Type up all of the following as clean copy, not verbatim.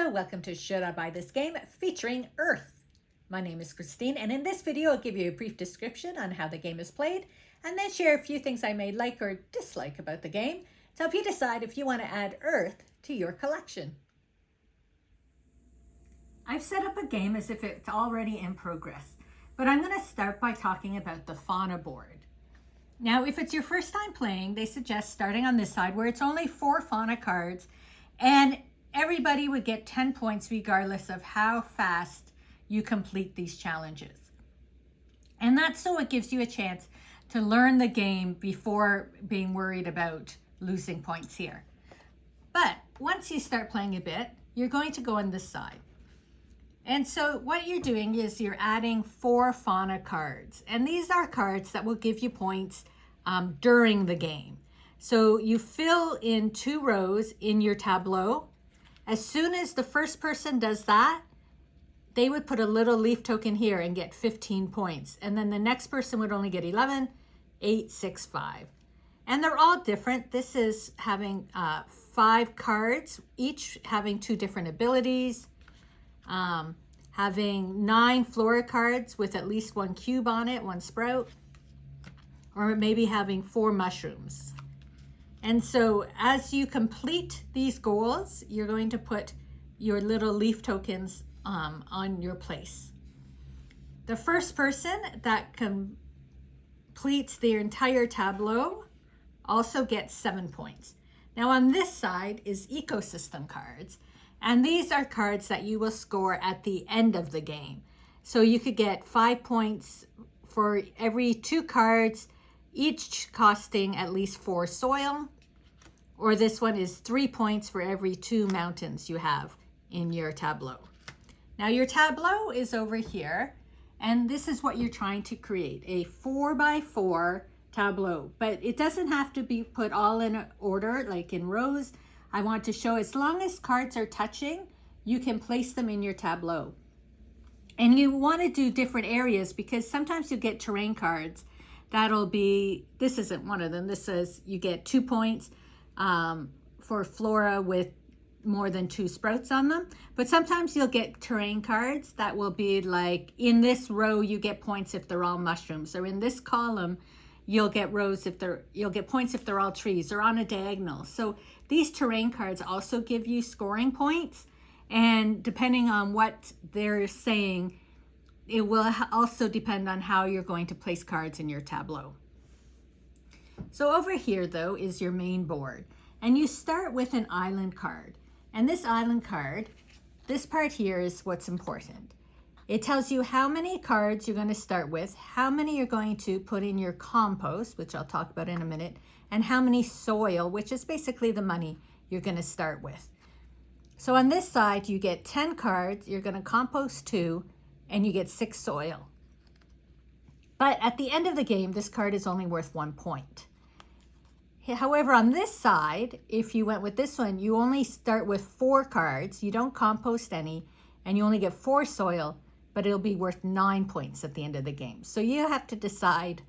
Hello, welcome to Should I Buy This Game featuring Earth. My name is Christine, and in this video I'll give you a brief description on how the game is played and then share a few things I may like or dislike about the game to help you decide if you want to add Earth to your collection. I've set up a game as if it's already in progress, but I'm going to start by talking about the fauna board. Now, if it's your first time playing, they suggest starting on this side where it's only 4 fauna cards, and everybody would get 10 points regardless of how fast you complete these challenges. And that's so it gives you a chance to learn the game before being worried about losing points here. But once you start playing a bit, you're going to go on this side. And so what you're doing is you're adding 4 fauna cards. And these are cards that will give you points during the game. So you fill in 2 rows in your tableau. As soon as the first person does that, they would put a little leaf token here and get 15 points. And then the next person would only get 11, 8, 6, 5. And they're all different. This is having 5 cards, each having 2 different abilities. Having 9 flora cards with at least 1 cube on it, 1 sprout, or maybe having 4 mushrooms. And so as you complete these goals, you're going to put your little leaf tokens on your place. The first person that completes their entire tableau also gets 7 points. Now on this side is ecosystem cards. And these are cards that you will score at the end of the game. So you could get 5 points for every 2 cards, each costing at least 4 soil. Or this one is 3 points for every 2 mountains you have in your tableau. Now your tableau is over here, and this is what you're trying to create, a 4x4 tableau. But it doesn't have to be put all in order, like in rows. I want to show as long as cards are touching, you can place them in your tableau. And you want to do different areas because sometimes you get terrain cards. That'll be, this isn't one of them. This says you get 2 points for flora with more than 2 sprouts on them. But sometimes you'll get terrain cards that will be like, in this row you get points if they're all mushrooms, or in this column you'll get points if they're all trees, or on a diagonal. So these terrain cards also give you scoring points, and depending on what they're saying, it will also depend on how you're going to place cards in your tableau. So over here though is your main board, and you start with an island card. And this island card, this part here is what's important. It tells you how many cards you're going to start with, how many you're going to put in your compost, which I'll talk about in a minute, and how many soil, which is basically the money you're going to start with. So on this side, you get 10 cards, you're going to compost 2, and you get 6 soil. But at the end of the game, this card is only worth 1 point. However, on this side, if you went with this one, you only start with 4 cards, you don't compost any, and you only get 4 soil, but it'll be worth 9 points at the end of the game. So you have to decide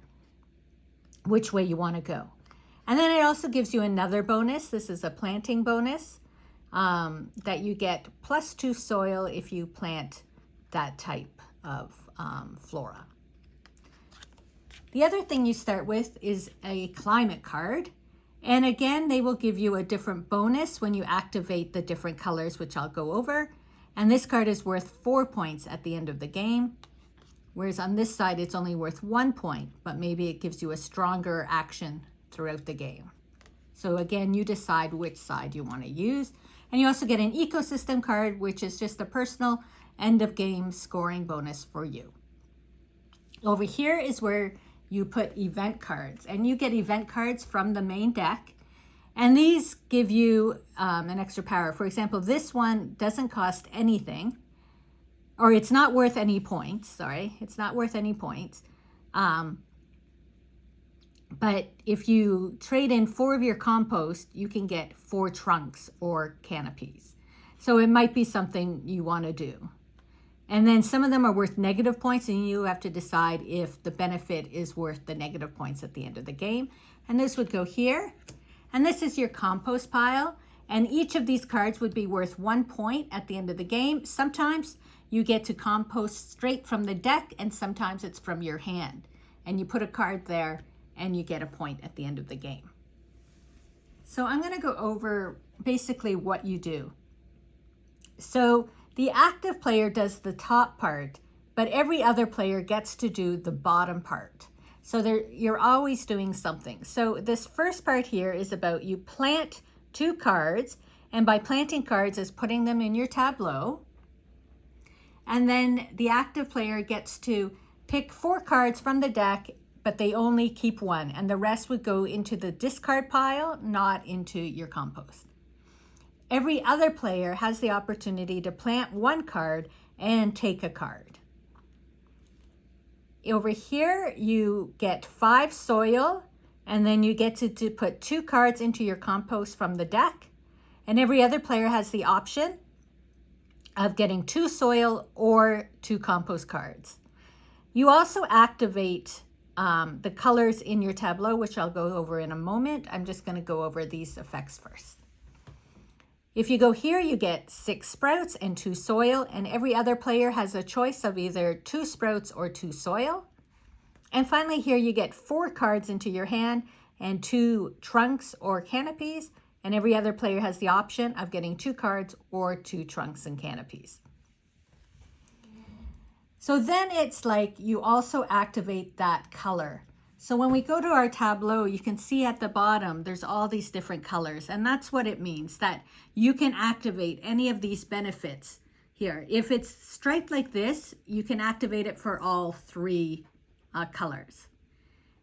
which way you want to go. And then it also gives you another bonus. This is a planting bonus that you get plus 2 soil if you plant that type of flora. The other thing you start with is a climate card. And again, they will give you a different bonus when you activate the different colors, which I'll go over. And this card is worth 4 points at the end of the game. Whereas on this side, it's only worth 1 point, but maybe it gives you a stronger action throughout the game. So again, you decide which side you want to use. And you also get an ecosystem card, which is just a personal end of game scoring bonus for you. Over here is where you put event cards, and you get event cards from the main deck. And these give you an extra power. For example, this one doesn't cost anything, or it's not worth any points. Sorry, it's not worth any points. But if you trade in 4 of your compost, you can get 4 trunks or canopies. So it might be something you want to do. And then some of them are worth negative points, and you have to decide if the benefit is worth the negative points at the end of the game. And this would go here. And this is your compost pile. And each of these cards would be worth 1 point at the end of the game. Sometimes you get to compost straight from the deck, and sometimes it's from your hand. And you put a card there and you get a point at the end of the game. So I'm going to go over basically what you do. So the active player does the top part, but every other player gets to do the bottom part. So you're always doing something. So this first part here is about you plant 2 cards, and by planting cards is putting them in your tableau. And then the active player gets to pick 4 cards from the deck, but they only keep 1, and the rest would go into the discard pile, not into your compost. Every other player has the opportunity to plant 1 card and take a card. Over here, you get 5 soil, and then you get to put 2 cards into your compost from the deck. And every other player has the option of getting 2 soil or 2 compost cards. You also activate the colors in your tableau, which I'll go over in a moment. I'm just going to go over these effects first. If you go here, you get 6 sprouts and 2 soil, and every other player has a choice of either 2 sprouts or 2 soil. And finally here you get 4 cards into your hand and 2 trunks or canopies, and every other player has the option of getting 2 cards or 2 trunks and canopies. So then it's like you also activate that color. So when we go to our tableau, you can see at the bottom, there's all these different colors. And that's what it means, that you can activate any of these benefits here. If it's striped like this, you can activate it for all 3 colors.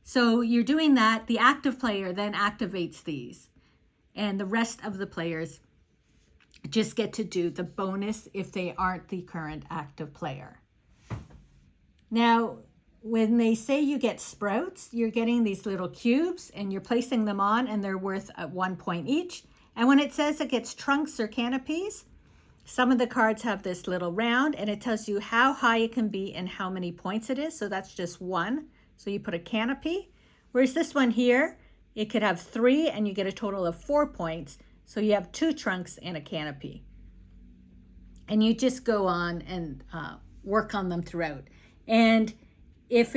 So you're doing that. The active player then activates these. And the rest of the players just get to do the bonus if they aren't the current active player. Now, when they say you get sprouts, you're getting these little cubes and you're placing them on, and they're worth 1 point each. And when it says it gets trunks or canopies, some of the cards have this little round, and it tells you how high it can be and how many points it is. So that's just 1. So you put a canopy. Whereas this one here, it could have 3 and you get a total of 4 points. So you have 2 trunks and a canopy. And you just go on and work on them throughout. And if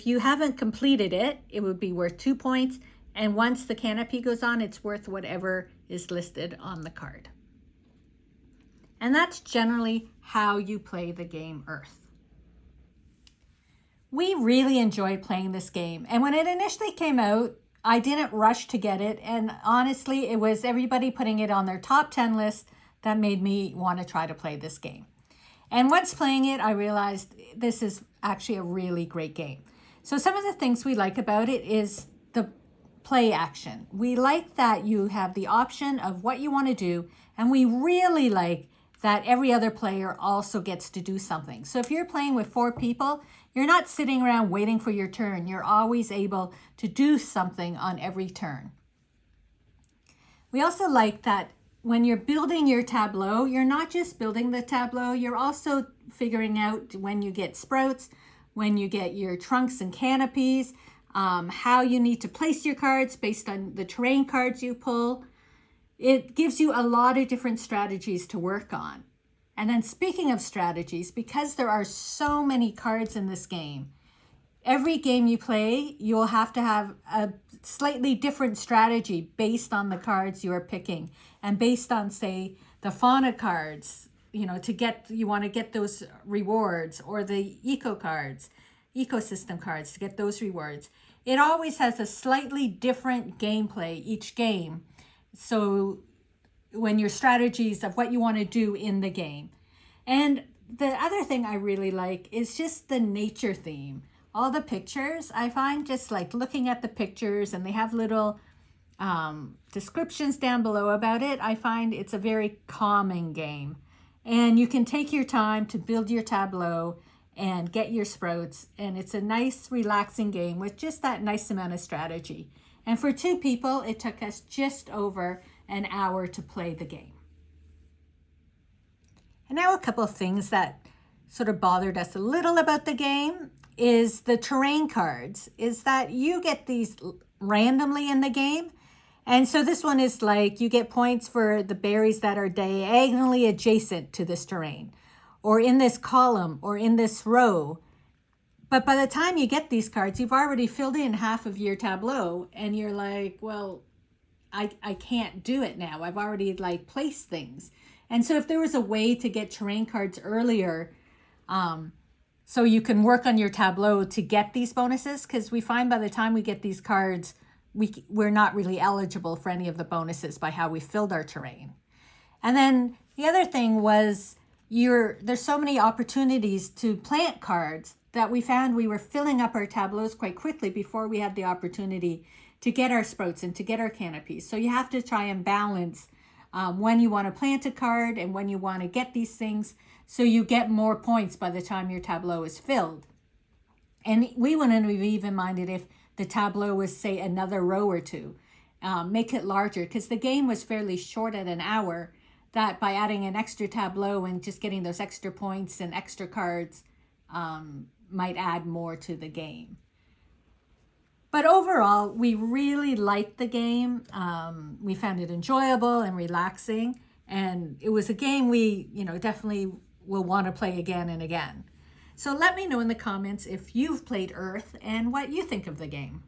you haven't completed it, it would be worth 2 points. And once the canopy goes on, it's worth whatever is listed on the card. And that's generally how you play the game Earth. We really enjoyed playing this game. And when it initially came out, I didn't rush to get it. And honestly, it was everybody putting it on their top 10 list that made me want to try to play this game. And once playing it, I realized this is actually a really great game. So some of the things we like about it is the play action. We like that you have the option of what you want to do, and we really like that every other player also gets to do something. So if you're playing with 4 people, you're not sitting around waiting for your turn. You're always able to do something on every turn. We also like that when you're building your tableau, you're not just building the tableau, you're also figuring out when you get sprouts, when you get your trunks and canopies, how you need to place your cards based on the terrain cards you pull. It gives you a lot of different strategies to work on. And then speaking of strategies, because there are so many cards in this game, every game you play, you'll have to have a slightly different strategy based on the cards you are picking and based on, say, the fauna cards, you want to get those rewards, or the ecosystem cards to get those rewards. It always has a slightly different gameplay each game. So when your strategies of what you want to do in the game. And the other thing I really like is just the nature theme. All the pictures, I find just like looking at the pictures, and they have little descriptions down below about it. I find it's a very calming game. And you can take your time to build your tableau and get your sprouts. And it's a nice, relaxing game with just that nice amount of strategy. And for 2 people, it took us just over an hour to play the game. And now a couple of things that sort of bothered us a little about the game is the terrain cards, is that you get these randomly in the game, And so this one is like you get points for the berries that are diagonally adjacent to this terrain, or in this column, or in this row. But by the time you get these cards, you've already filled in half of your tableau, and you're like, well, I can't do it now. I've already like placed things. And so if there was a way to get terrain cards earlier, so you can work on your tableau to get these bonuses, because we find by the time we get these cards, we're not really eligible for any of the bonuses by how we filled our terrain. And then the other thing was there's so many opportunities to plant cards that we found we were filling up our tableaus quite quickly before we had the opportunity to get our sprouts and to get our canopies. So you have to try and balance when you want to plant a card and when you want to get these things, so you get more points by the time your tableau is filled. And we wouldn't have even minded if the tableau was, say, another row or two. Make it larger, because the game was fairly short at an hour, that by adding an extra tableau and just getting those extra points and extra cards might add more to the game. But overall, we really liked the game. We found it enjoyable and relaxing. And it was a game we, definitely will want to play again and again. So let me know in the comments if you've played Earth and what you think of the game.